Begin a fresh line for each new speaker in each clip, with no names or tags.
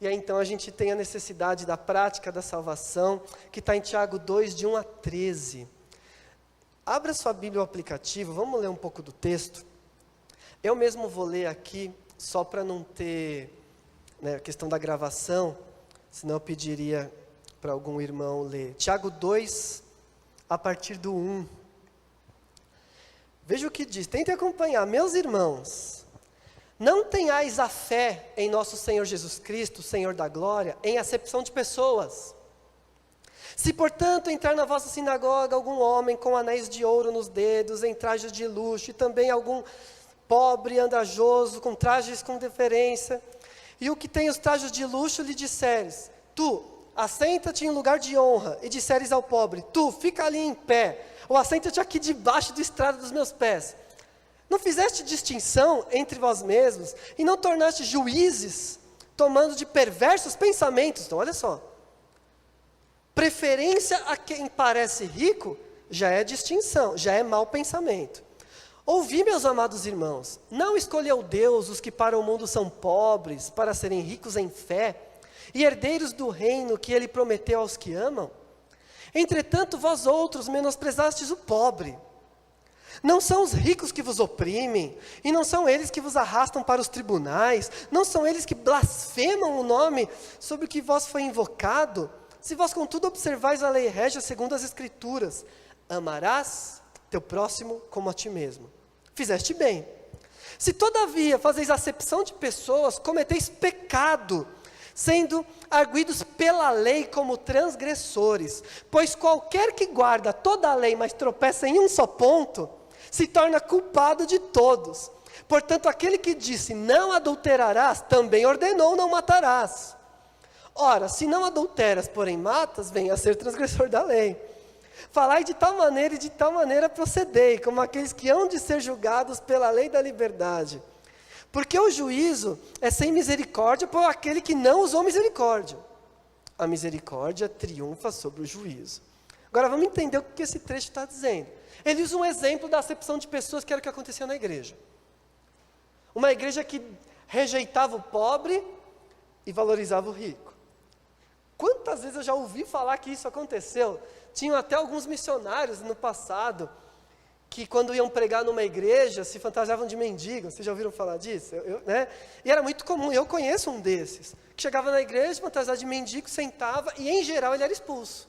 E aí então a gente tem a necessidade da prática da salvação, que está em Tiago 2, de 1 a 13. Abra sua Bíblia, o aplicativo, vamos ler um pouco do texto. Eu mesmo vou ler aqui, só para não ter a questão da gravação, senão eu pediria para algum irmão ler. Tiago 2, a partir do 1. Veja o que diz, tente acompanhar. Meus irmãos, não tenhais a fé em nosso Senhor Jesus Cristo, Senhor da glória, em acepção de pessoas. Se, portanto, entrar na vossa sinagoga algum homem com anéis de ouro nos dedos, em trajes de luxo, e também algum pobre andrajoso, com trajes com deferência, e o que tem os trajes de luxo lhe disseres, tu, assenta-te em lugar de honra, e disseres ao pobre, tu, fica ali em pé, ou assenta-te aqui debaixo do estrado dos meus pés. Não fizeste distinção entre vós mesmos, e não tornaste juízes, tomando de perversos pensamentos. Então, olha só. Preferência a quem parece rico, já é distinção, já é mau pensamento. Ouvi, meus amados irmãos, não escolheu Deus os que para o mundo são pobres, para serem ricos em fé, e herdeiros do reino que ele prometeu aos que amam? Entretanto, vós outros menosprezastes o pobre. Não são os ricos que vos oprimem, e não são eles que vos arrastam para os tribunais, não são eles que blasfemam o nome sobre o que vós foi invocado? Se vós contudo observais a lei régia segundo as Escrituras, amarás teu próximo como a ti mesmo. Fizeste bem. Se todavia fazeis acepção de pessoas, cometeis pecado, sendo arguidos pela lei como transgressores. Pois qualquer que guarda toda a lei, mas tropeça em um só ponto, se torna culpado de todos. Portanto, aquele que disse, não adulterarás, também ordenou, não matarás. Ora, se não adulteras, porém matas, venha a ser transgressor da lei. Falai de tal maneira e de tal maneira procedei, como aqueles que hão de ser julgados pela lei da liberdade. Porque o juízo é sem misericórdia por aquele que não usou misericórdia. A misericórdia triunfa sobre o juízo. Agora vamos entender o que esse trecho está dizendo. Ele usa um exemplo da acepção de pessoas que era o que acontecia na igreja. Uma igreja que rejeitava o pobre e valorizava o rico. Quantas vezes eu já ouvi falar que isso aconteceu? Tinham até alguns missionários no passado, que quando iam pregar numa igreja, se fantasiavam de mendigo. Vocês já ouviram falar disso? E era muito comum, eu conheço um desses, que chegava na igreja, fantasiado de mendigo, sentava, e em geral ele era expulso.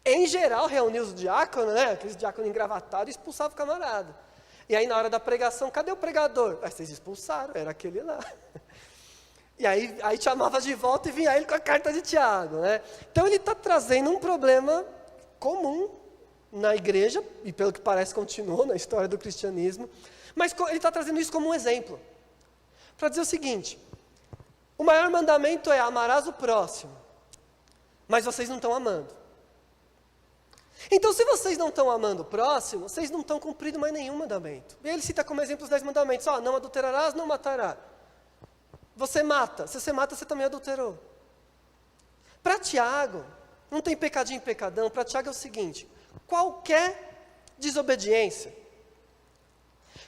Em geral, reunia os diáconos, aqueles diáconos engravatados, e expulsava o camarada. E aí na hora da pregação, cadê o pregador? Aí vocês expulsaram, era aquele lá. E aí chamava de volta e vinha ele com a carta de Tiago, Então ele está trazendo um problema comum na igreja, e pelo que parece continuou na história do cristianismo, mas ele está trazendo isso como um exemplo, para dizer o seguinte, o maior mandamento é amarás o próximo, mas vocês não estão amando. Então se vocês não estão amando o próximo, vocês não estão cumprindo mais nenhum mandamento. E ele cita como exemplo os 10 mandamentos, não adulterarás, não matarás. Você mata, se você mata, você também adulterou. Para Tiago, não tem pecadinho e pecadão, para Tiago é o seguinte, qualquer desobediência,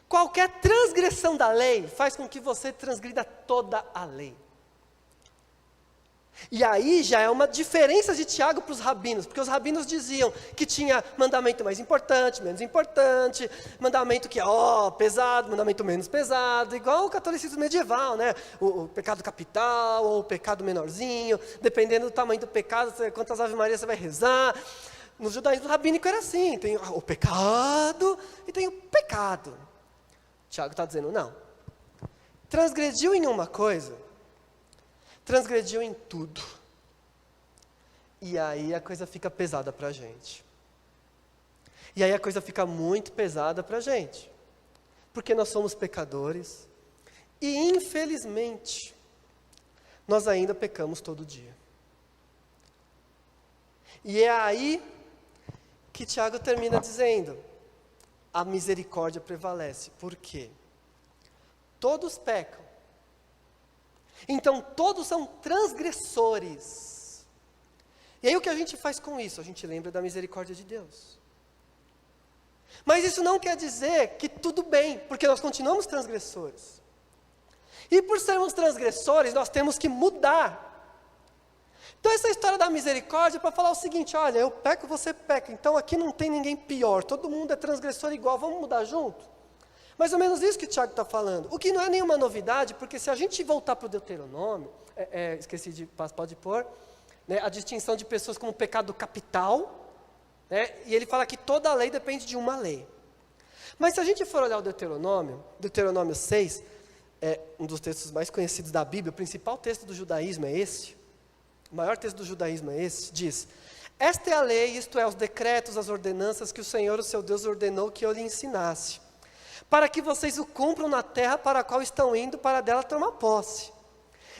qualquer transgressão da lei, faz com que você transgrida toda a lei. E aí já é uma diferença de Tiago para os rabinos, porque os rabinos diziam que tinha mandamento mais importante, menos importante, mandamento que é pesado, mandamento menos pesado, igual o catolicismo medieval, o pecado capital, ou o pecado menorzinho, dependendo do tamanho do pecado, quantas Ave Maria você vai rezar. No judaísmo rabínico era assim, tem o pecado e tem o pecado. Tiago está dizendo, não, transgrediu em uma coisa, transgrediu em tudo. E aí a coisa fica pesada para a gente. E aí a coisa fica muito pesada para a gente. Porque nós somos pecadores. E infelizmente, nós ainda pecamos todo dia. E é aí que Tiago termina dizendo, a misericórdia prevalece. Por quê? Todos pecam. Então todos são transgressores. E aí o que a gente faz com isso? A gente lembra da misericórdia de Deus. Mas isso não quer dizer que tudo bem, porque nós continuamos transgressores. E por sermos transgressores, nós temos que mudar. Então essa história da misericórdia é para falar o seguinte: olha, eu peco, você peca, então aqui não tem ninguém pior, todo mundo é transgressor igual, vamos mudar junto? Mais ou menos isso que o Tiago está falando, o que não é nenhuma novidade, porque se a gente voltar para o Deuteronômio, esqueci de, pode pôr, né, a distinção de pessoas como pecado capital, né, e ele fala que toda a lei depende de uma lei. Mas se a gente for olhar o Deuteronômio 6, é um dos textos mais conhecidos da Bíblia, o principal texto do judaísmo é esse, o maior texto do judaísmo é esse, diz: esta é a lei, isto é, os decretos, as ordenanças que o Senhor, o seu Deus, ordenou que eu lhe ensinasse, para que vocês o cumpram na terra para a qual estão indo, para dela tomar posse.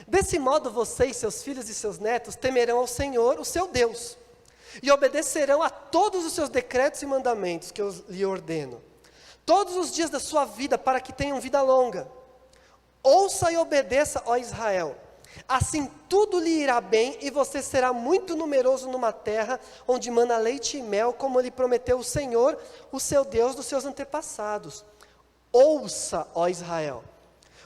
Desse modo vocês, seus filhos e seus netos, temerão ao Senhor, o seu Deus, e obedecerão a todos os seus decretos e mandamentos que eu lhe ordeno, todos os dias da sua vida, para que tenham vida longa. Ouça e obedeça, ó Israel, assim tudo lhe irá bem, e você será muito numeroso numa terra onde mana leite e mel, como lhe prometeu o Senhor, o seu Deus, dos seus antepassados. Ouça, ó Israel,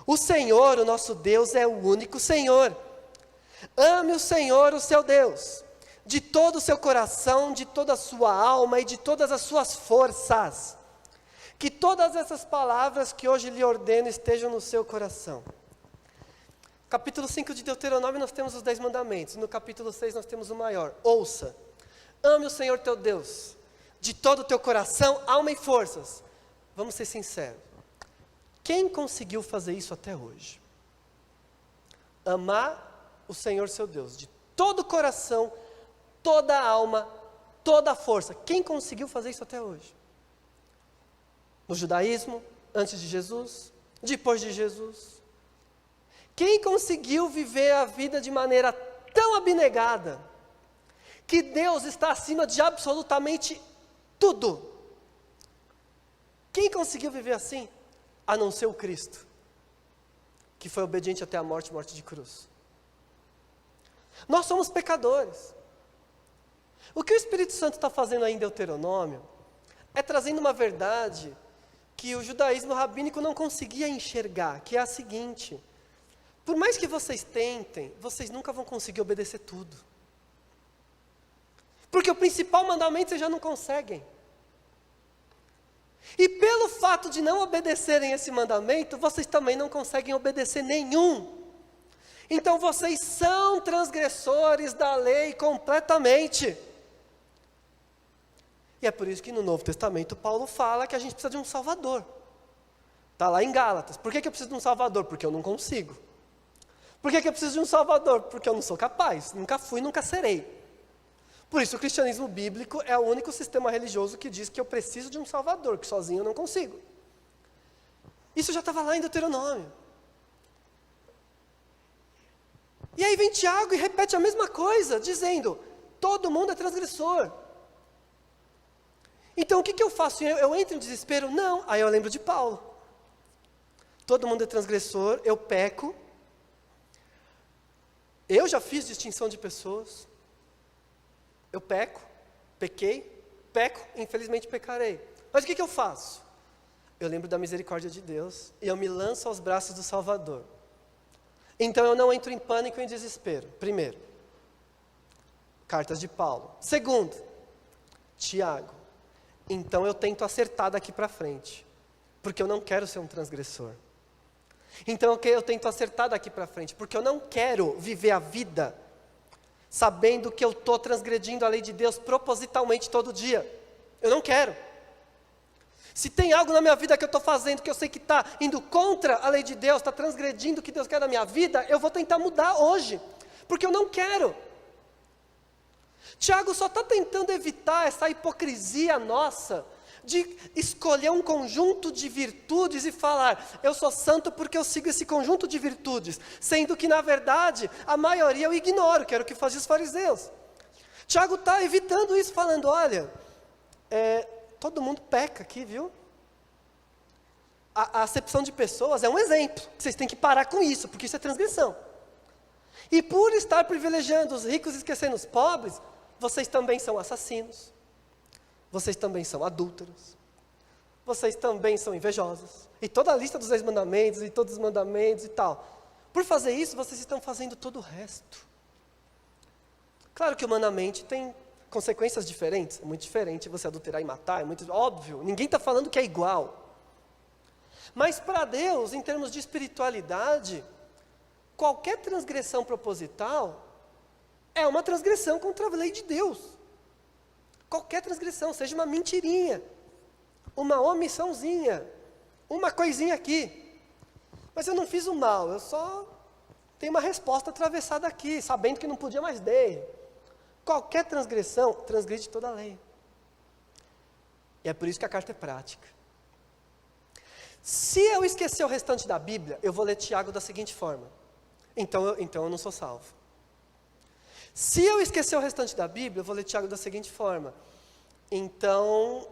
o Senhor, o nosso Deus, é o único Senhor. Ame o Senhor, o seu Deus, de todo o seu coração, de toda a sua alma e de todas as suas forças. Que todas essas palavras que hoje lhe ordeno estejam no seu coração. Capítulo 5 de Deuteronômio nós temos os 10 mandamentos. No capítulo 6 nós temos o maior. Ouça, ame o Senhor teu Deus, de todo o teu coração, alma e forças. Vamos ser sinceros. Quem conseguiu fazer isso até hoje? Amar o Senhor seu Deus, de todo o coração, toda a alma, toda a força. Quem conseguiu fazer isso até hoje? No judaísmo, antes de Jesus, depois de Jesus. Quem conseguiu viver a vida de maneira tão abnegada, que Deus está acima de absolutamente tudo? Quem conseguiu viver assim? A não ser o Cristo, que foi obediente até a morte de cruz. Nós somos pecadores. O que o Espírito Santo está fazendo aí em Deuteronômio, é trazendo uma verdade que o judaísmo rabínico não conseguia enxergar, que é a seguinte: por mais que vocês tentem, vocês nunca vão conseguir obedecer tudo. Porque o principal mandamento vocês já não conseguem. E pelo fato de não obedecerem esse mandamento, vocês também não conseguem obedecer nenhum. Então vocês são transgressores da lei completamente. E é por isso que no Novo Testamento Paulo fala que a gente precisa de um Salvador. Está lá em Gálatas. Por que eu preciso de um Salvador? Porque eu não consigo. Por que eu preciso de um Salvador? Porque eu não sou capaz, nunca fui, nunca serei. Por isso o cristianismo bíblico é o único sistema religioso que diz que eu preciso de um Salvador, que sozinho eu não consigo. Isso já estava lá em Deuteronômio. E aí vem Tiago e repete a mesma coisa, dizendo: todo mundo é transgressor. Então o que eu faço? Eu entro em desespero? Não. Aí eu lembro de Paulo. Todo mundo é transgressor, eu peco. Eu já fiz distinção de pessoas. Eu pequei, peco, infelizmente pecarei. Mas o que eu faço? Eu lembro da misericórdia de Deus e eu me lanço aos braços do Salvador. Então eu não entro em pânico e em desespero. Primeiro, cartas de Paulo. Segundo, Tiago. Então eu tento acertar daqui para frente, porque eu não quero ser um transgressor. Então eu tento acertar daqui para frente, porque eu não quero viver a vida sabendo que eu estou transgredindo a lei de Deus propositalmente todo dia. Eu não quero. Se tem algo na minha vida que eu estou fazendo, que eu sei que está indo contra a lei de Deus, está transgredindo o que Deus quer da minha vida, eu vou tentar mudar hoje, porque eu não quero. Tiago só está tentando evitar essa hipocrisia nossa, de escolher um conjunto de virtudes e falar: eu sou santo porque eu sigo esse conjunto de virtudes, sendo que na verdade a maioria eu ignoro, que era o que faziam os fariseus. Tiago está evitando isso, falando: olha, todo mundo peca aqui, viu? A acepção de pessoas é um exemplo, vocês têm que parar com isso, porque isso é transgressão. E por estar privilegiando os ricos e esquecendo os pobres, vocês também são assassinos, vocês também são adúlteros, vocês também são invejosos, e toda a lista dos 10 mandamentos, e todos os mandamentos e tal. Por fazer isso, vocês estão fazendo todo o resto. Claro que humanamente tem consequências diferentes, é muito diferente você adulterar e matar, é muito óbvio, ninguém está falando que é igual. Mas para Deus, em termos de espiritualidade, qualquer transgressão proposital é uma transgressão contra a lei de Deus. Qualquer transgressão, seja uma mentirinha, uma omissãozinha, uma coisinha aqui. Mas eu não fiz o mal, eu só tenho uma resposta atravessada aqui, sabendo que não podia, mais dei. Qualquer transgressão, transgride toda a lei. E é por isso que a carta é prática. Se eu esquecer o restante da Bíblia, eu vou ler Tiago da seguinte forma. Então eu não sou salvo. Se eu esquecer o restante da Bíblia, eu vou ler Tiago da seguinte forma. Então,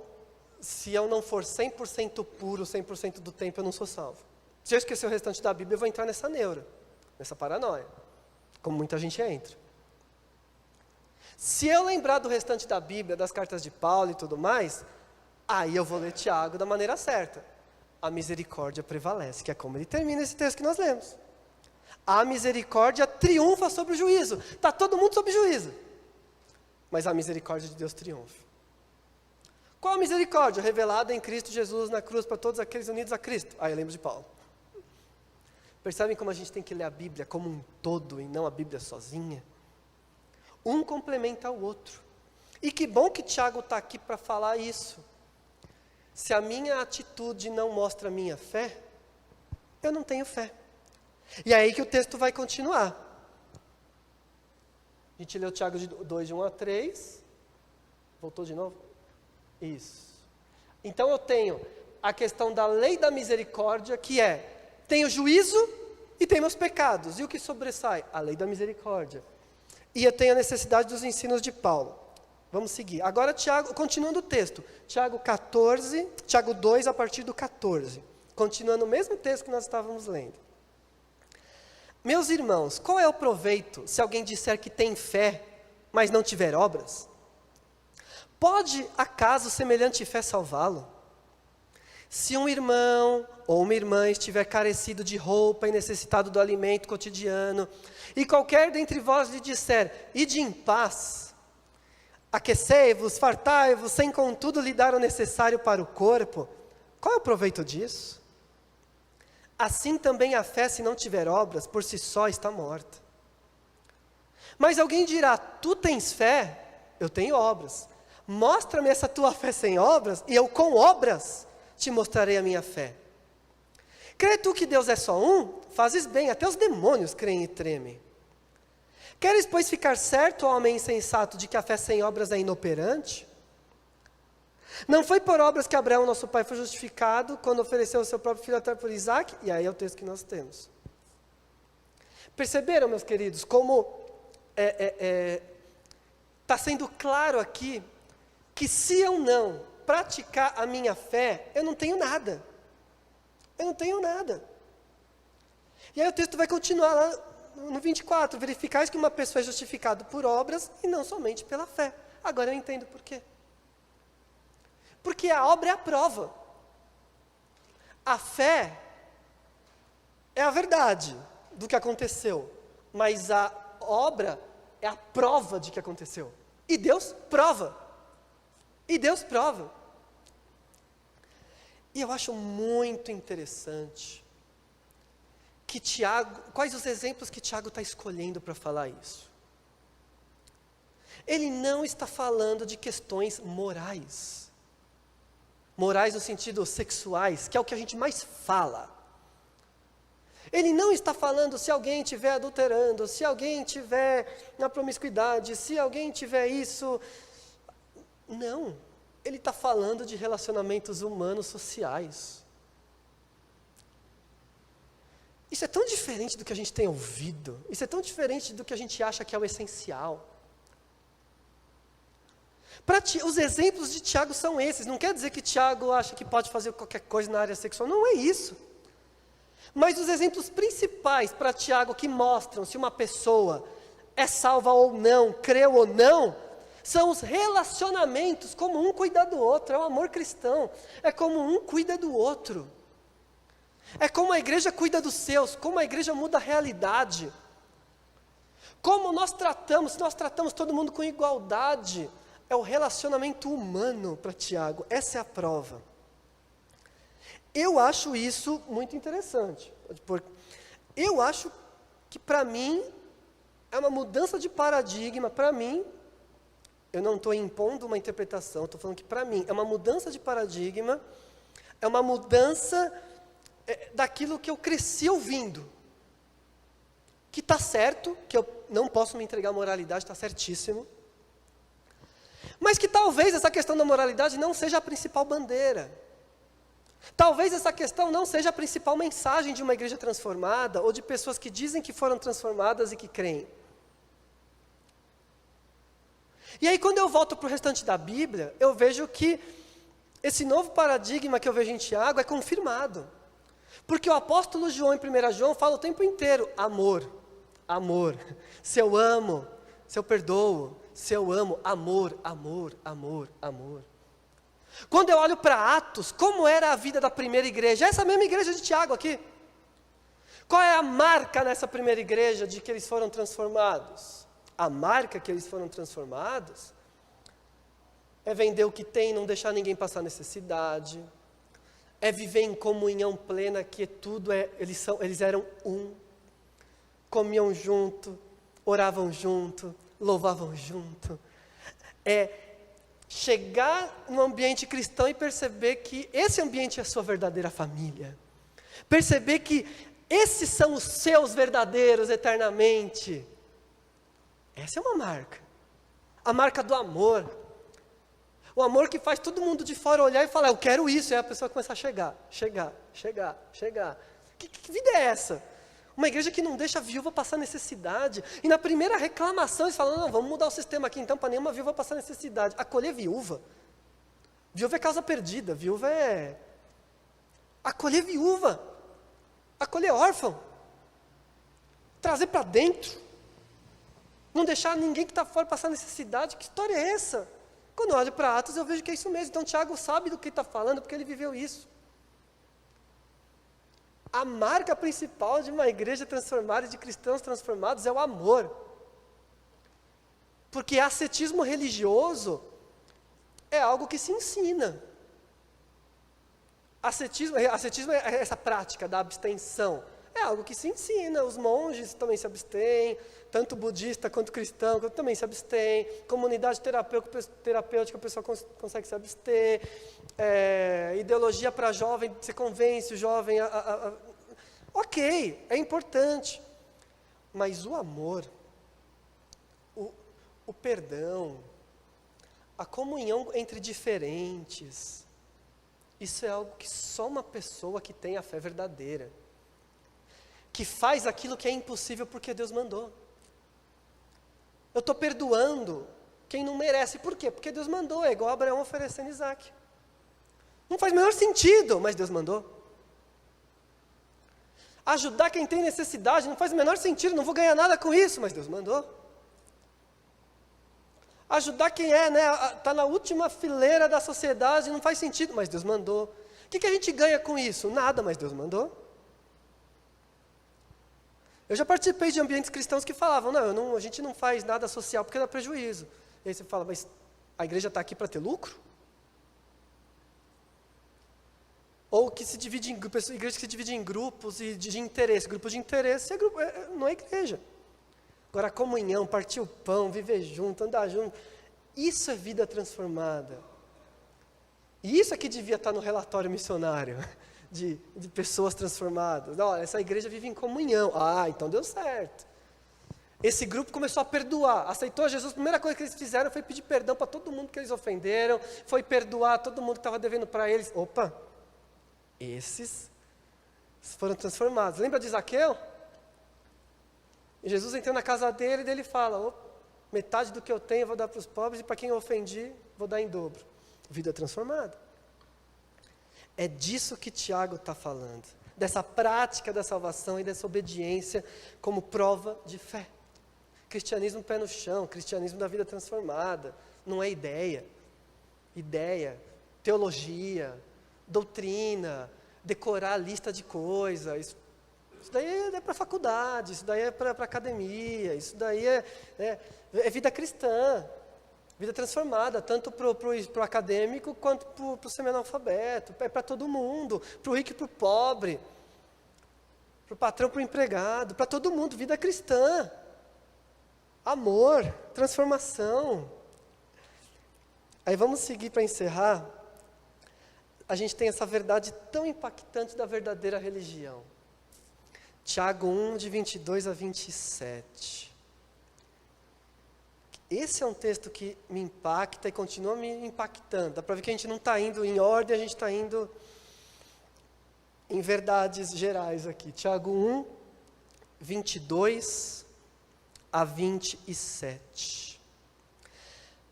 se eu não for 100% puro, 100% do tempo, eu não sou salvo. Se eu esquecer o restante da Bíblia, eu vou entrar nessa neura, nessa paranoia, como muita gente entra. Se eu lembrar do restante da Bíblia, das cartas de Paulo e tudo mais, aí eu vou ler Tiago da maneira certa. A misericórdia prevalece, que é como ele termina esse texto que nós lemos. A misericórdia triunfa sobre o juízo. Está todo mundo sob juízo. Mas a misericórdia de Deus triunfa. Qual a misericórdia? Revelada em Cristo Jesus na cruz para todos aqueles unidos a Cristo. Aí eu lembro de Paulo. Percebem como a gente tem que ler a Bíblia como um todo e não a Bíblia sozinha? Um complementa o outro. E que bom que Tiago está aqui para falar isso. Se a minha atitude não mostra a minha fé, eu não tenho fé. E é aí que o texto vai continuar. A gente leu Tiago 2, de 1 a 3. Voltou de novo? Isso. Então eu tenho a questão da lei da misericórdia, que é, tenho juízo e tenho meus pecados. E o que sobressai? A lei da misericórdia. E eu tenho a necessidade dos ensinos de Paulo. Vamos seguir. Agora, Tiago, continuando o texto. Tiago 2, a partir do 14. Continuando o mesmo texto que nós estávamos lendo. Meus irmãos, qual é o proveito se alguém disser que tem fé, mas não tiver obras? Pode, acaso, semelhante fé salvá-lo? Se um irmão ou uma irmã estiver carecido de roupa e necessitado do alimento cotidiano, e qualquer dentre vós lhe disser, ide em paz, aquecei-vos, fartai-vos, sem contudo lhe dar o necessário para o corpo, qual é o proveito disso? Assim também a fé, se não tiver obras, por si só está morta. Mas alguém dirá, tu tens fé, eu tenho obras. Mostra-me essa tua fé sem obras, e eu com obras te mostrarei a minha fé. Crê tu que Deus é só um? Fazes bem, até os demônios creem e tremem. Queres, pois, ficar certo, ó homem insensato, de que a fé sem obras é inoperante? Não foi por obras que Abraão, nosso pai, foi justificado, quando ofereceu o seu próprio filho até por Isaac? E aí é o texto que nós temos. Perceberam, meus queridos, como está sendo claro aqui, que se eu não praticar a minha fé, eu não tenho nada. Eu não tenho nada. E aí o texto vai continuar lá no 24. Verificais que uma pessoa é justificada por obras e não somente pela fé. Agora eu entendo por quê. Porque a obra é a prova. A fé é a verdade do que aconteceu. Mas a obra é a prova de que aconteceu. E Deus prova. E Deus prova. E eu acho muito interessante que Tiago, quais os exemplos que Tiago está escolhendo para falar isso. Ele não está falando de questões morais. Morais no sentido sexuais, que é o que a gente mais fala. Ele não está falando se alguém estiver adulterando, se alguém estiver na promiscuidade, se alguém tiver isso. Não. Ele está falando de relacionamentos humanos sociais. Isso é tão diferente do que a gente tem ouvido. Isso é tão diferente do que a gente acha que é o essencial. Os exemplos de Tiago são esses. Não quer dizer que Tiago acha que pode fazer qualquer coisa na área sexual. Não é isso. Mas os exemplos principais para Tiago que mostram se uma pessoa é salva ou não, creu ou não, são os relacionamentos, como um cuida do outro. É o amor cristão. É como um cuida do outro. É como a igreja cuida dos seus, como a igreja muda a realidade. Como nós tratamos, se nós tratamos todo mundo com igualdade, é o relacionamento humano para Tiago, essa é a prova. Eu acho isso muito interessante, eu acho que para mim, é uma mudança de paradigma, para mim, eu não estou impondo uma interpretação, estou falando que para mim, é uma mudança de paradigma, é uma mudança daquilo que eu cresci ouvindo. Que está certo, que eu não posso me entregar à moralidade, está certíssimo. Mas que talvez essa questão da moralidade não seja a principal bandeira. Talvez essa questão não seja a principal mensagem de uma igreja transformada, ou de pessoas que dizem que foram transformadas e que creem. E aí quando eu volto para o restante da Bíblia, eu vejo que esse novo paradigma que eu vejo em Tiago é confirmado. Porque o apóstolo João, em 1 João, fala o tempo inteiro, amor, amor. Se eu amo, se eu perdoo, se eu amo, amor, amor, amor, amor. Quando eu olho para Atos, como era a vida da primeira igreja? Essa mesma igreja de Tiago aqui. Qual é a marca nessa primeira igreja de que eles foram transformados? A marca que eles foram transformados é vender o que tem, não deixar ninguém passar necessidade. É viver em comunhão plena, que tudo eles eram um. Comiam junto, oravam junto, louvavam junto. É chegar no ambiente cristão e perceber que esse ambiente é a sua verdadeira família. Perceber que esses são os seus verdadeiros eternamente. Essa é uma marca. A marca do amor. O amor que faz todo mundo de fora olhar e falar, eu quero isso. E aí a pessoa começa a chegar. Que vida é essa? Uma igreja que não deixa a viúva passar necessidade. E na primeira reclamação eles falam, não, vamos mudar o sistema aqui então para nenhuma viúva passar necessidade. Acolher viúva. Viúva é causa perdida. Viúva é... Acolher viúva. Acolher órfão. Trazer para dentro. Não deixar ninguém que está fora passar necessidade. Que história é essa? Quando eu olho para Atos, eu vejo que é isso mesmo. Então, Tiago sabe do que está falando, porque ele viveu isso. A marca principal de uma igreja transformada, de cristãos transformados, é o amor. Porque ascetismo religioso é algo que se ensina. Ascetismo é essa prática da abstenção. É algo que se ensina. Os monges também se abstêm, tanto budista quanto cristão também se abstém. Comunidade terapêutica, a pessoa consegue se abster. Ideologia para jovem, você convence o jovem Ok, é importante. Mas o amor, o perdão, a comunhão entre diferentes, isso é algo que só uma pessoa que tem a fé verdadeira, que faz aquilo que é impossível porque Deus mandou. Eu estou perdoando quem não merece. Por quê? Porque Deus mandou, é igual Abraão oferecendo Isaac. Não faz o menor sentido, mas Deus mandou. Ajudar quem tem necessidade não faz o menor sentido, não vou ganhar nada com isso, mas Deus mandou. Ajudar quem está na última fileira da sociedade não faz sentido, mas Deus mandou. O que a gente ganha com isso? Nada, mas Deus mandou. Eu já participei de ambientes cristãos que falavam, a gente não faz nada social porque dá prejuízo. E aí você fala, mas a igreja está aqui para ter lucro? Ou que se divide em grupos, igreja que se divide em grupos de interesse. Grupo de interesse não é igreja. Agora a comunhão, partir o pão, viver junto, andar junto, isso é vida transformada. E isso é que devia estar no relatório missionário. De pessoas transformadas. Olha, essa igreja vive em comunhão. Então deu certo. Esse grupo começou a perdoar, aceitou Jesus. A primeira coisa que eles fizeram foi pedir perdão para todo mundo que eles ofenderam, foi perdoar todo mundo que estava devendo para eles. Opa, esses foram transformados. Lembra de Zaqueu? E Jesus entrou na casa dele e ele fala, metade do que eu tenho eu vou dar para os pobres e para quem eu ofendi, vou dar em dobro. Vida transformada. É disso que Tiago está falando, dessa prática da salvação e dessa obediência como prova de fé. Cristianismo pé no chão, cristianismo da vida transformada, não é ideia, teologia, doutrina, decorar a lista de coisas. Isso daí é para faculdade, isso daí é para academia, isso daí é vida cristã, vida transformada, tanto para o acadêmico quanto para o semi-analfabeto, é para todo mundo, para o rico e para o pobre, para o patrão, para o empregado, para todo mundo, vida cristã, amor, transformação. Aí vamos seguir para encerrar. A gente tem essa verdade tão impactante da verdadeira religião. Tiago 1, de 22 a 27. Esse é um texto que me impacta e continua me impactando. Dá para ver que a gente não está indo em ordem, a gente está indo em verdades gerais aqui. Tiago 1, 22 a 27.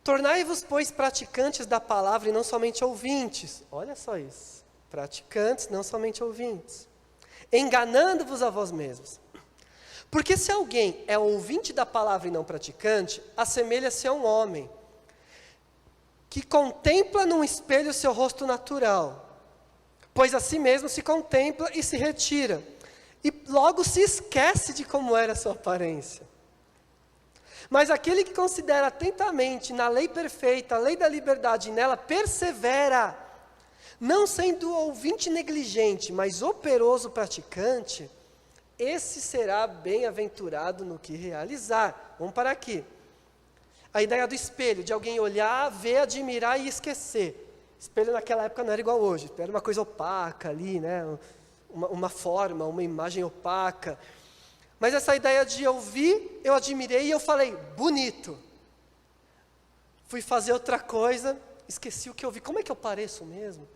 Tornai-vos, pois, praticantes da palavra e não somente ouvintes. Olha só isso. Praticantes, não somente ouvintes. Enganando-vos a vós mesmos. Porque se alguém é ouvinte da palavra e não praticante, assemelha-se a um homem que contempla num espelho o seu rosto natural, pois a si mesmo se contempla e se retira, e logo se esquece de como era a sua aparência. Mas aquele que considera atentamente na lei perfeita, a lei da liberdade, e nela persevera, não sendo ouvinte negligente, mas operoso praticante, esse será bem-aventurado no que realizar. Vamos parar aqui. A ideia do espelho, de alguém olhar, ver, admirar e esquecer. Espelho naquela época não era igual hoje, era uma coisa opaca ali, né? Uma forma, uma imagem opaca. Mas essa ideia de eu vi, eu admirei e eu falei, bonito. Fui fazer outra coisa, esqueci o que eu vi. Como é que eu pareço mesmo?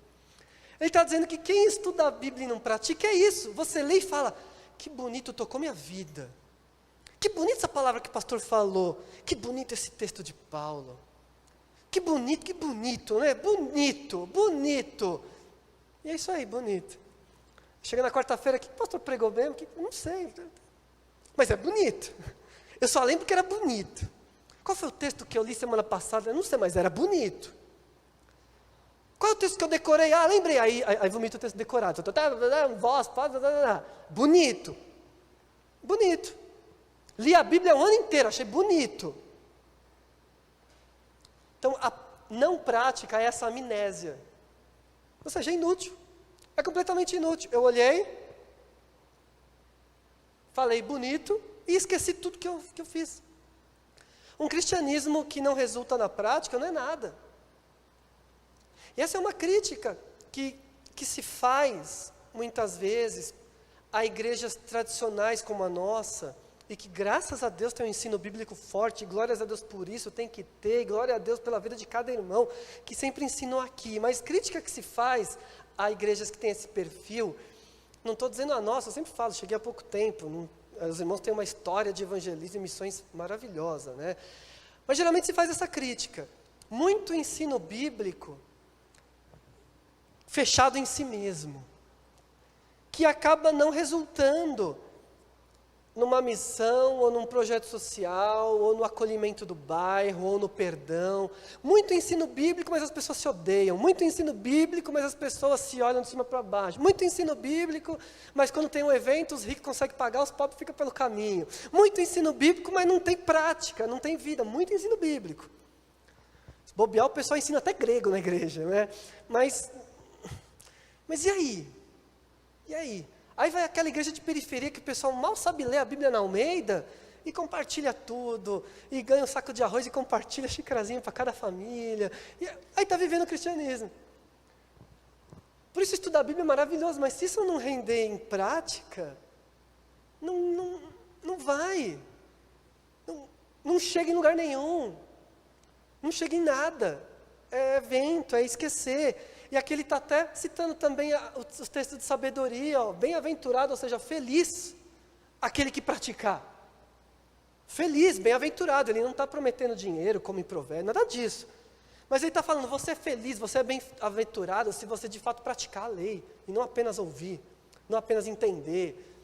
Ele está dizendo que quem estuda a Bíblia e não pratica é isso. Você lê e fala, que bonito tocou minha vida. Que bonita essa palavra que o pastor falou. Que bonito esse texto de Paulo. Que bonito, né? Bonito, bonito. E é isso aí, bonito. Chega na quarta-feira, o que o pastor pregou mesmo? Não sei. Mas é bonito. Eu só lembro que era bonito. Qual foi o texto que eu li semana passada? Eu não sei, mas era bonito. Qual é o texto que eu decorei? Ah, lembrei. Aí vomito o texto decorado. Voz, bonito. Bonito. Li a Bíblia o ano inteiro, achei bonito. Então, a não prática é essa amnésia. Ou seja, é inútil. É completamente inútil. Eu olhei, falei bonito e esqueci tudo que eu fiz. Um cristianismo que não resulta na prática não é nada. E essa é uma crítica que se faz, muitas vezes, a igrejas tradicionais como a nossa, e que, graças a Deus, tem um ensino bíblico forte, glórias a Deus por isso, tem que ter, glória a Deus pela vida de cada irmão, que sempre ensinou aqui. Mas crítica que se faz a igrejas que têm esse perfil, não estou dizendo a nossa, eu sempre falo, cheguei há pouco tempo, os irmãos têm uma história de evangelismo e missões maravilhosa, né? Mas geralmente se faz essa crítica. Muito ensino bíblico fechado em si mesmo, que acaba não resultando numa missão, ou num projeto social, ou no acolhimento do bairro, ou no perdão. Muito ensino bíblico, mas as pessoas se odeiam. Muito ensino bíblico, mas as pessoas se olham de cima para baixo. Muito ensino bíblico, mas quando tem um evento, os ricos conseguem pagar, os pobres ficam pelo caminho. Muito ensino bíblico, mas não tem prática, não tem vida. Muito ensino bíblico. Se bobear, o pessoal ensina até grego na igreja, né? Mas e aí? E aí? Aí vai aquela igreja de periferia que o pessoal mal sabe ler a Bíblia na Almeida e compartilha tudo, e ganha um saco de arroz e compartilha xicrazinho para cada família. E aí está vivendo o cristianismo. Por isso estudar a Bíblia é maravilhoso, mas se isso não render em prática, não vai. Não chega em lugar nenhum. Não chega em nada. É vento, é esquecer. E aqui ele está até citando também os textos de sabedoria, bem-aventurado, ou seja, feliz, aquele que praticar. Feliz, bem-aventurado, ele não está prometendo dinheiro, como em provérbio, nada disso. Mas ele está falando, você é feliz, você é bem-aventurado se você de fato praticar a lei, e não apenas ouvir, não apenas entender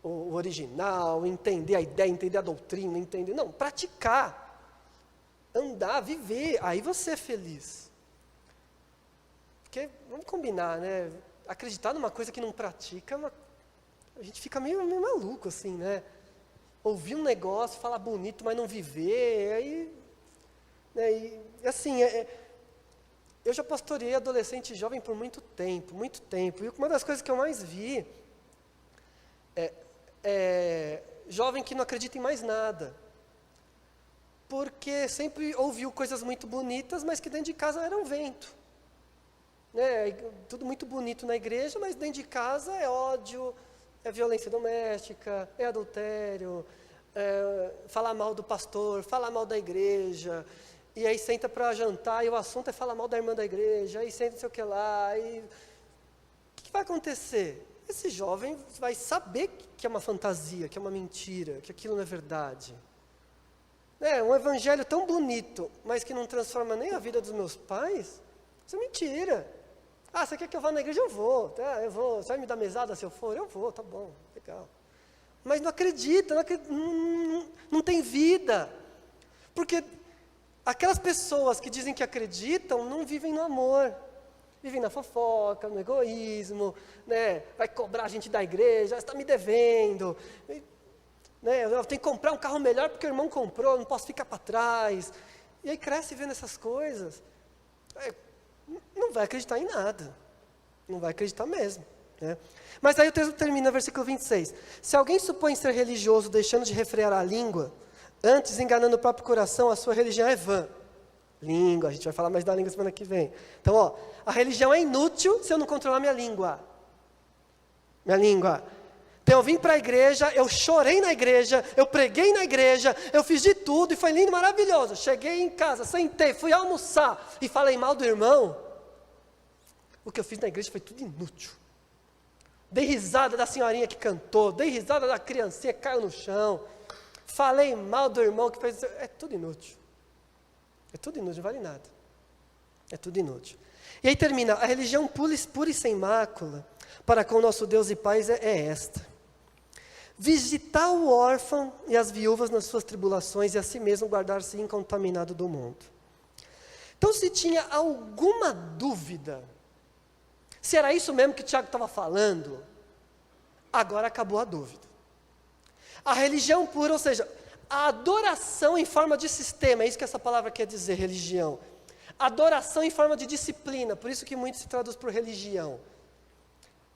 o original, entender a ideia, entender a doutrina, não, praticar, andar, viver, aí você é feliz. Porque, vamos combinar, né? acreditar numa coisa que não pratica, a gente fica meio maluco, assim, né? Ouvir um negócio, falar bonito, mas não viver, aí... Né, e assim, eu já pastoreei adolescente e jovem por muito tempo, e uma das coisas que eu mais vi é jovem que não acredita em mais nada, porque sempre ouviu coisas muito bonitas, mas que dentro de casa era um vento. Né, tudo muito bonito na igreja, mas dentro de casa é ódio, é violência doméstica, é adultério, falar mal do pastor, falar mal da igreja, e aí senta para jantar e o assunto é falar mal da irmã da igreja, aí senta não sei o que lá, e o que vai acontecer? Esse jovem vai saber que é uma fantasia, que é uma mentira, que aquilo não é verdade. Um evangelho tão bonito, mas que não transforma nem a vida dos meus pais, isso é mentira. Ah, você quer que eu vá na igreja? Eu vou, tá? Eu vou. Você vai me dar mesada se eu for? Eu vou, tá bom, legal. Mas não acredita, não tem vida. Porque aquelas pessoas que dizem que acreditam, não vivem no amor. Vivem na fofoca, no egoísmo, né? Vai cobrar a gente da igreja, você está me devendo. Né? Eu tenho que comprar um carro melhor porque o irmão comprou, não posso ficar para trás. E aí cresce vendo essas coisas. Não vai acreditar em nada. Não vai acreditar mesmo. Né? Mas aí o texto termina, versículo 26. Se alguém supõe ser religioso, deixando de refrear a língua, antes enganando o próprio coração, a sua religião é vã. Língua, a gente vai falar mais da língua semana que vem. Então, a religião é inútil se eu não controlar minha língua. Minha língua. Então eu vim para a igreja, eu chorei na igreja, eu preguei na igreja, eu fiz de tudo e foi lindo, maravilhoso. Cheguei em casa, sentei, fui almoçar e falei mal do irmão. O que eu fiz na igreja foi tudo inútil. Dei risada da senhorinha que cantou, dei risada da criancinha que caiu no chão. Falei mal do irmão que fez... É tudo inútil. É tudo inútil, não vale nada. É tudo inútil. E aí termina, a religião pura e sem mácula, para com o nosso Deus e Pai é esta. Visitar o órfão e as viúvas nas suas tribulações e a si mesmo guardar-se incontaminado do mundo. Então, se tinha alguma dúvida, se era isso mesmo que o Tiago estava falando, agora acabou a dúvida. A religião pura, ou seja, a adoração em forma de sistema, é isso que essa palavra quer dizer, religião. Adoração em forma de disciplina, por isso que muito se traduz por religião.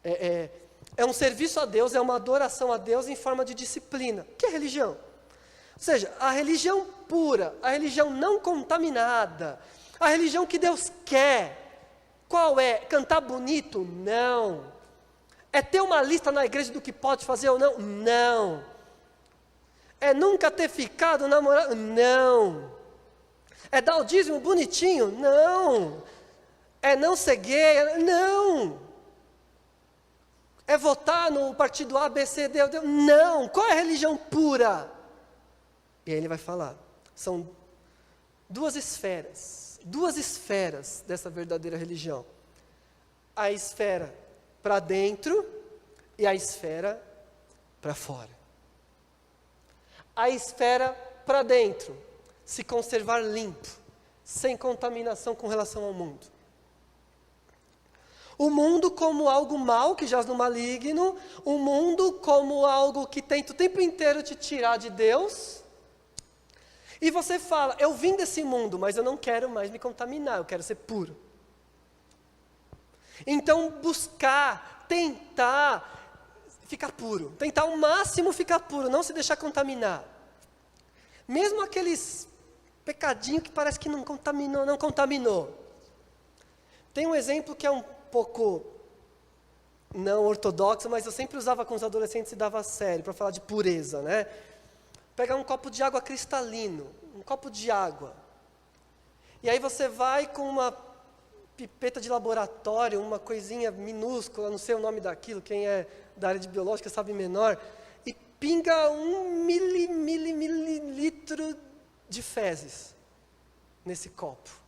É um serviço a Deus, é uma adoração a Deus em forma de disciplina. O que é religião? Ou seja, a religião pura, a religião não contaminada, a religião que Deus quer. Qual é? Cantar bonito? Não. É ter uma lista na igreja do que pode fazer ou não? Não. É nunca ter ficado namorado? Não. É dar o dízimo bonitinho? Não. É não ser gay? Não. É votar no partido A, B, C, D, não. Qual é a religião pura? E aí ele vai falar, são duas esferas dessa verdadeira religião. A esfera para dentro e a esfera para fora. A esfera para dentro, se conservar limpo, sem contaminação com relação ao mundo. O mundo como algo mau, que jaz no maligno, o mundo como algo que tenta o tempo inteiro te tirar de Deus, e você fala, eu vim desse mundo, mas eu não quero mais me contaminar, eu quero ser puro. Então buscar, tentar ficar puro, tentar ao máximo ficar puro, não se deixar contaminar. Mesmo aqueles pecadinhos que parece que não contaminou. Tem um exemplo que é um pouco não ortodoxo, mas eu sempre usava com os adolescentes e dava a sério, para falar de pureza, né? Pegar um copo de água cristalino, um copo de água. E aí você vai com uma pipeta de laboratório, uma coisinha minúscula, não sei o nome daquilo, quem é da área de biológica sabe menor, e pinga 1 mililitro de fezes nesse copo.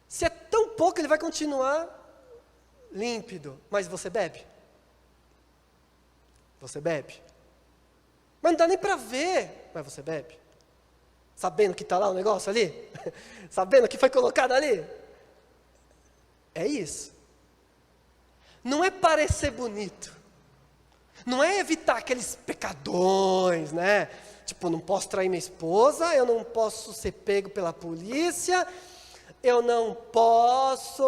Se é tão pouco, ele vai continuar límpido. Mas você bebe? Você bebe? Mas não dá nem para ver. Mas você bebe? Sabendo que está lá o negócio ali? Sabendo que foi colocado ali? É isso. não é parecer bonito, não é evitar aqueles pecadões, né? Tipo, não posso trair minha esposa, eu não posso ser pego pela polícia, eu não posso,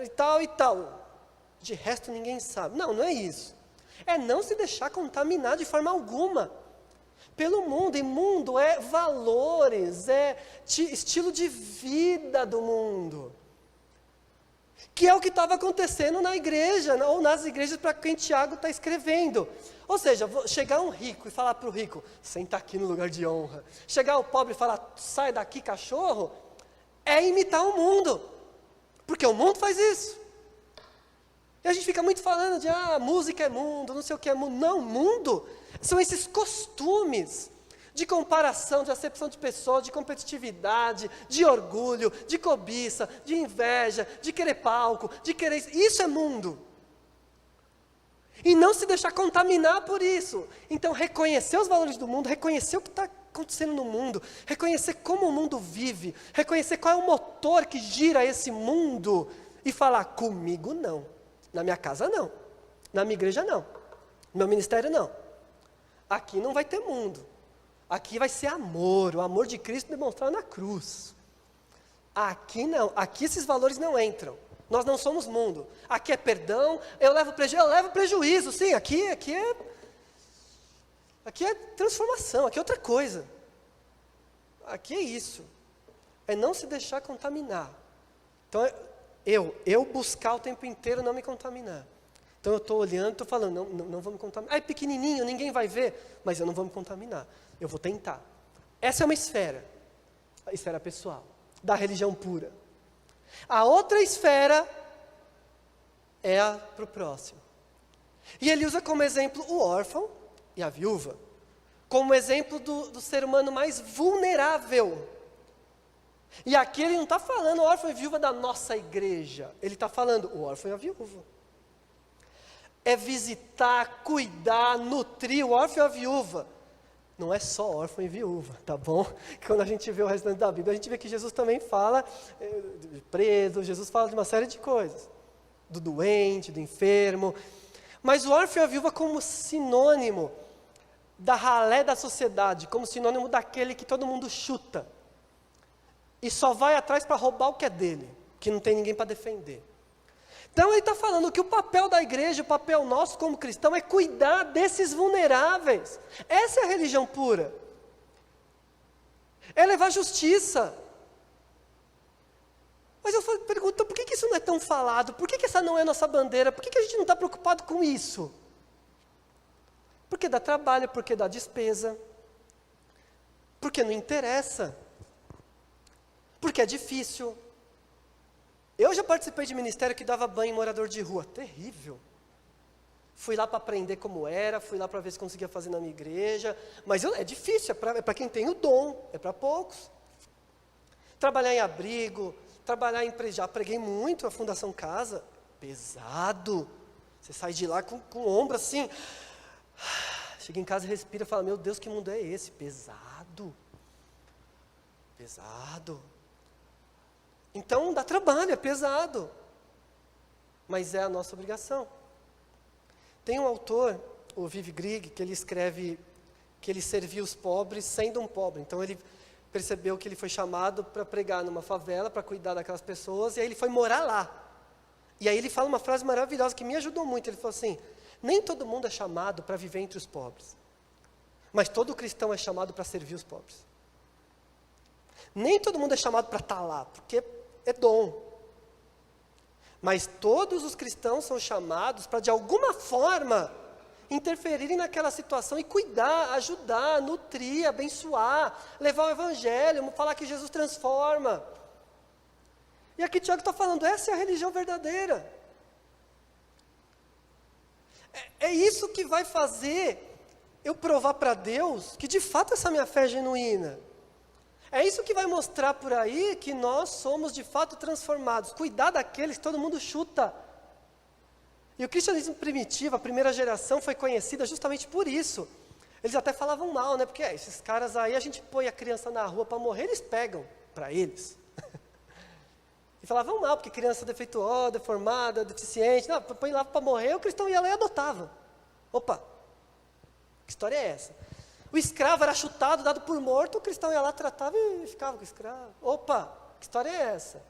e tal e tal. De resto ninguém sabe. Não, não é isso. É não se deixar contaminar de forma alguma pelo mundo. E mundo é valores, é estilo de vida do mundo. Que é o que estava acontecendo na igreja, ou nas igrejas para quem Tiago está escrevendo. Ou seja, chegar um rico e falar para o rico, senta aqui no lugar de honra. Chegar o pobre e falar, sai daqui cachorro, é imitar o mundo. Porque o mundo faz isso. E a gente fica muito falando de, música é mundo, não sei o que é mundo. Não, mundo são esses costumes de comparação, de acepção de pessoas, de competitividade, de orgulho, de cobiça, de inveja, de querer palco, de querer... Isso é mundo. E não se deixar contaminar por isso. Então, reconhecer os valores do mundo, reconhecer o que está acontecendo no mundo, reconhecer como o mundo vive, reconhecer qual é o motor que gira esse mundo, e falar, comigo não, na minha casa não, na minha igreja não, no meu ministério não. Aqui não vai ter mundo. Aqui vai ser amor, o amor de Cristo demonstrado na cruz. Aqui não, aqui esses valores não entram. Nós não somos mundo. Aqui é perdão, eu levo prejuízo, sim, aqui é transformação, aqui é outra coisa. Aqui é isso. É não se deixar contaminar. Então, eu buscar o tempo inteiro não me contaminar. Então eu estou olhando, estou falando, não vou me contaminar. É pequenininho, ninguém vai ver, mas eu não vou me contaminar. Eu vou tentar. Essa é uma esfera, a esfera pessoal, da religião pura. A outra esfera é a para o próximo. E ele usa como exemplo o órfão e a viúva, como exemplo do ser humano mais vulnerável. E aqui ele não está falando o órfão e viúva da nossa igreja, ele está falando o órfão e a viúva. É visitar, cuidar, nutrir o órfão e a viúva. Não é só órfão e viúva, tá bom? Quando a gente vê o restante da Bíblia, a gente vê que Jesus também fala de preso, Jesus fala de uma série de coisas. Do doente, do enfermo. Mas o órfão e a viúva como sinônimo da ralé da sociedade, como sinônimo daquele que todo mundo chuta. E só vai atrás para roubar o que é dele, que não tem ninguém para defender. Então ele está falando que o papel da igreja, o papel nosso como cristão é cuidar desses vulneráveis. Essa é a religião pura. É levar justiça. Mas eu pergunto, por que isso não é tão falado? Por que essa não é a nossa bandeira? Por que a gente não está preocupado com isso? Porque dá trabalho, porque dá despesa. Porque não interessa. Porque é difícil. Eu já participei de ministério que dava banho em morador de rua. Terrível. Fui lá para aprender como era, fui lá para ver se conseguia fazer na minha igreja. Mas é difícil, é para quem tem o dom, é para poucos. Trabalhar em abrigo, trabalhar em empresa. Já preguei muito a Fundação Casa. Pesado. Você sai de lá com o ombro assim. Chega em casa e respira e fala, meu Deus, que mundo é esse? Pesado. Pesado. Então, dá trabalho, é pesado. Mas é a nossa obrigação. Tem um autor, o Viv Grieg, que ele escreve que ele servia os pobres sendo um pobre. Então, ele percebeu que ele foi chamado para pregar numa favela, para cuidar daquelas pessoas, e aí ele foi morar lá. E aí ele fala uma frase maravilhosa que me ajudou muito. Ele falou assim, nem todo mundo é chamado para viver entre os pobres. Mas todo cristão é chamado para servir os pobres. Nem todo mundo é chamado para estar lá, porque é dom. Mas todos os cristãos são chamados para, de alguma forma, interferirem naquela situação e cuidar, ajudar, nutrir, abençoar, levar o evangelho, falar que Jesus transforma. E aqui Tiago está falando, essa é a religião verdadeira. É isso que vai fazer eu provar para Deus que de fato essa minha fé é genuína. É isso que vai mostrar por aí que nós somos de fato transformados. Cuidar daqueles que todo mundo chuta. E o cristianismo primitivo, a primeira geração, foi conhecida justamente por isso. Eles até falavam mal, né? Porque esses caras aí, a gente põe a criança na rua para morrer, eles pegam para eles. E falavam mal, porque criança defeituosa, deformada, deficiente, não, põe lá para morrer, o cristão ia lá e adotava. Opa, que história é essa? O escravo era chutado, dado por morto, o cristão ia lá, tratava e ficava com o escravo. Opa, que história é essa?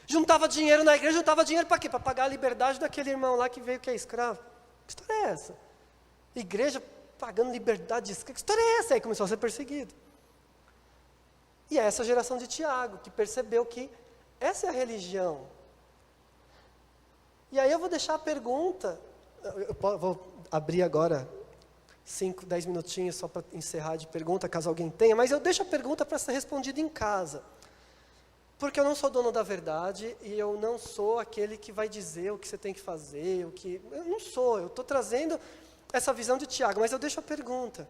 Juntava dinheiro na igreja, juntava dinheiro para quê? Para pagar a liberdade daquele irmão lá que veio que é escravo. Que história é essa? Igreja pagando liberdade de escravo. Que história é essa? Aí começou a ser perseguido. E é essa geração de Tiago, que percebeu que essa é a religião. E aí eu vou deixar a pergunta, vou abrir agora 5, 10 minutinhos só para encerrar de pergunta, caso alguém tenha, mas eu deixo a pergunta para ser respondida em casa. Porque eu não sou dono da verdade e eu não sou aquele que vai dizer o que você tem que fazer, eu não sou, eu estou trazendo essa visão de Tiago, mas eu deixo a pergunta.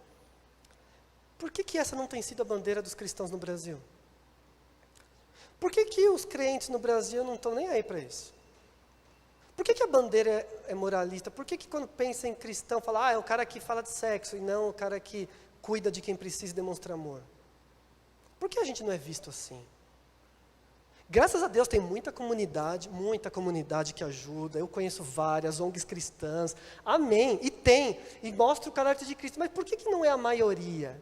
Por que essa não tem sido a bandeira dos cristãos no Brasil? Por que os crentes no Brasil não estão nem aí para isso? Por que a bandeira é moralista? Por que quando pensa em cristão, fala, é o cara que fala de sexo e não o cara que cuida de quem precisa e demonstra amor? Por que a gente não é visto assim? Graças a Deus tem muita comunidade que ajuda, eu conheço várias ONGs cristãs, amém, e mostra o caráter de Cristo, mas por que não é a maioria?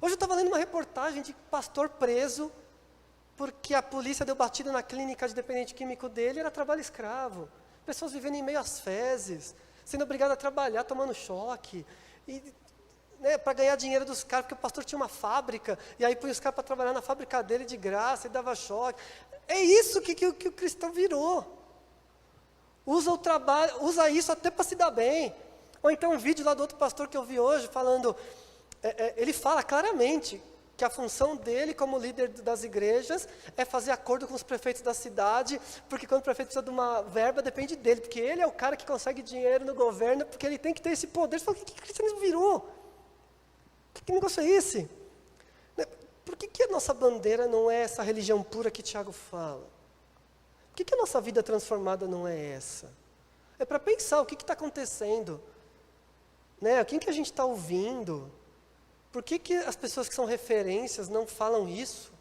Hoje eu estava lendo uma reportagem de pastor preso, porque a polícia deu batida na clínica de dependente químico dele, era trabalho escravo. Pessoas vivendo em meio às fezes, sendo obrigadas a trabalhar, tomando choque, para ganhar dinheiro dos caras, porque o pastor tinha uma fábrica, e aí põe os caras para trabalhar na fábrica dele de graça, e dava choque. É isso que o cristão virou. Usa o trabalho, usa isso até para se dar bem. Ou então um vídeo lá do outro pastor que eu vi hoje, falando, ele fala claramente que a função dele como líder das igrejas é fazer acordo com os prefeitos da cidade, porque quando o prefeito precisa de uma verba, depende dele, porque ele é o cara que consegue dinheiro no governo, porque ele tem que ter esse poder. Você fala, o que o cristianismo virou? Que negócio é esse? Por que a nossa bandeira não é essa religião pura que Tiago fala? Por que a nossa vida transformada não é essa? É para pensar o que está acontecendo. Quem que a gente está ouvindo? Por que as pessoas que são referências não falam isso?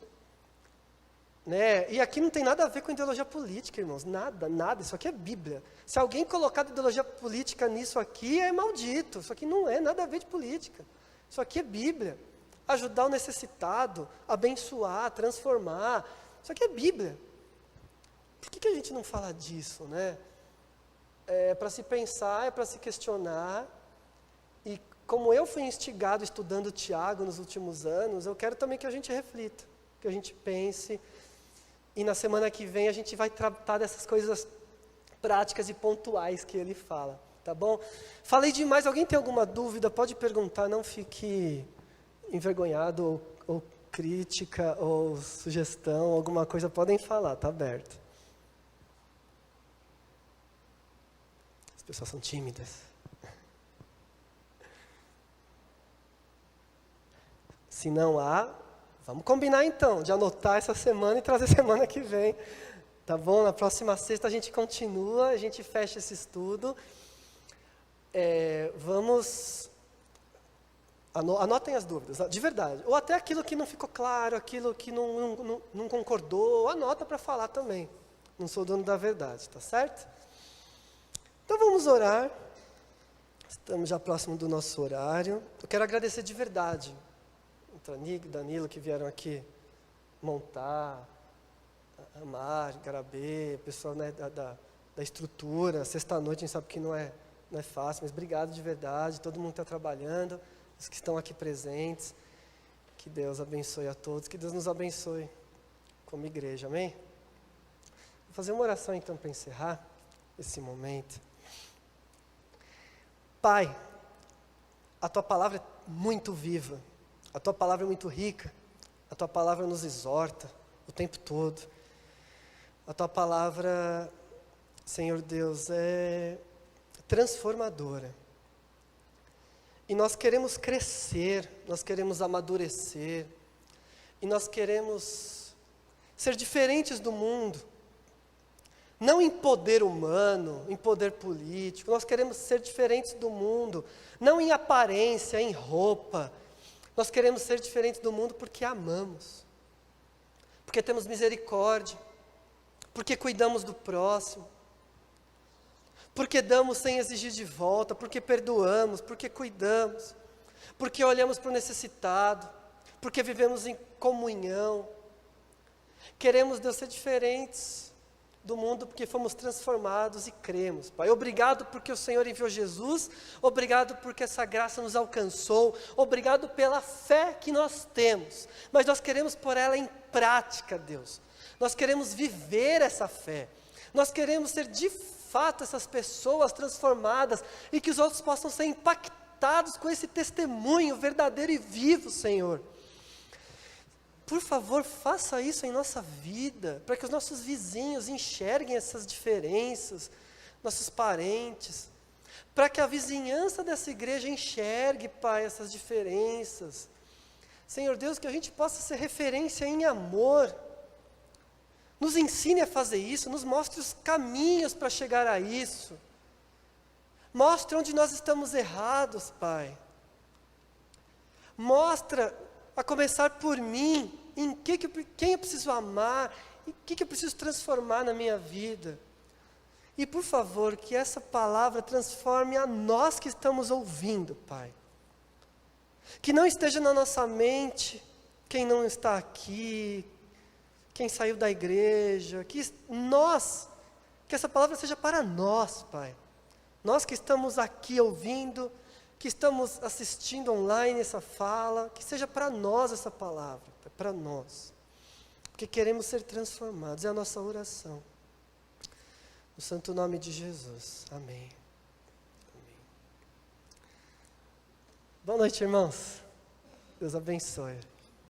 E aqui não tem nada a ver com ideologia política, irmãos. Nada. Isso aqui é Bíblia. Se alguém colocar ideologia política nisso aqui, é maldito. Isso aqui não é nada a ver de política. Isso aqui é Bíblia. Ajudar o necessitado, abençoar, transformar. Isso aqui é Bíblia. Por que a gente não fala disso, É para se pensar, é para se questionar. E como eu fui instigado estudando Tiago nos últimos anos, eu quero também que a gente reflita, que a gente pense. E na semana que vem a gente vai tratar dessas coisas práticas e pontuais que ele fala. Tá bom? Falei demais, alguém tem alguma dúvida? Pode perguntar, não fique envergonhado, ou crítica, ou sugestão, alguma coisa, podem falar, tá aberto. As pessoas são tímidas. Se não há, vamos combinar então, de anotar essa semana e trazer semana que vem. Tá bom? Na próxima sexta a gente continua, a gente fecha esse estudo. Anotem as dúvidas, de verdade. Ou até aquilo que não ficou claro, aquilo que não concordou, anota para falar também. Não sou dono da verdade, tá certo? Então vamos orar. Estamos já próximo do nosso horário. Eu quero agradecer de verdade o Tanico, Danilo, que vieram aqui montar, a Mari, Garabê, o pessoal da estrutura. Sexta-noite a gente sabe que não é fácil, mas obrigado de verdade, todo mundo está trabalhando, os que estão aqui presentes, que Deus abençoe a todos, que Deus nos abençoe como igreja, amém? Vou fazer uma oração então para encerrar esse momento. Pai, a Tua palavra é muito viva, a Tua palavra é muito rica, a Tua palavra nos exorta o tempo todo, a Tua palavra, Senhor Deus, é transformadora. E nós queremos crescer, nós queremos amadurecer, e nós queremos ser diferentes do mundo, não em poder humano, em poder político, nós queremos ser diferentes do mundo, não em aparência, em roupa, nós queremos ser diferentes do mundo porque amamos, porque temos misericórdia, porque cuidamos do próximo, porque damos sem exigir de volta, porque perdoamos, porque cuidamos, porque olhamos para o necessitado, porque vivemos em comunhão. Queremos, Deus, ser diferentes do mundo porque fomos transformados e cremos, Pai. Obrigado porque o Senhor enviou Jesus, obrigado porque essa graça nos alcançou, obrigado pela fé que nós temos, mas nós queremos pôr ela em prática, Deus. Nós queremos viver essa fé, nós queremos ser de fato essas pessoas transformadas e que os outros possam ser impactados com esse testemunho verdadeiro e vivo, Senhor. Por favor, faça isso em nossa vida, para que os nossos vizinhos enxerguem essas diferenças, nossos parentes, para que a vizinhança dessa igreja enxergue, Pai, essas diferenças. Senhor Deus, que a gente possa ser referência em amor. Nos ensine a fazer isso, nos mostre os caminhos para chegar a isso. Mostre onde nós estamos errados, Pai. Mostra, a começar por mim, quem eu preciso amar, e o que eu preciso transformar na minha vida. E por favor, que essa palavra transforme a nós que estamos ouvindo, Pai. Que não esteja na nossa mente quem não está aqui, quem saiu da igreja, que essa palavra seja para nós, Pai. Nós que estamos aqui ouvindo, que estamos assistindo online essa fala, que seja para nós essa palavra, para nós, porque queremos ser transformados, é a nossa oração, no santo nome de Jesus, amém. Amém. Boa noite, irmãos, Deus abençoe.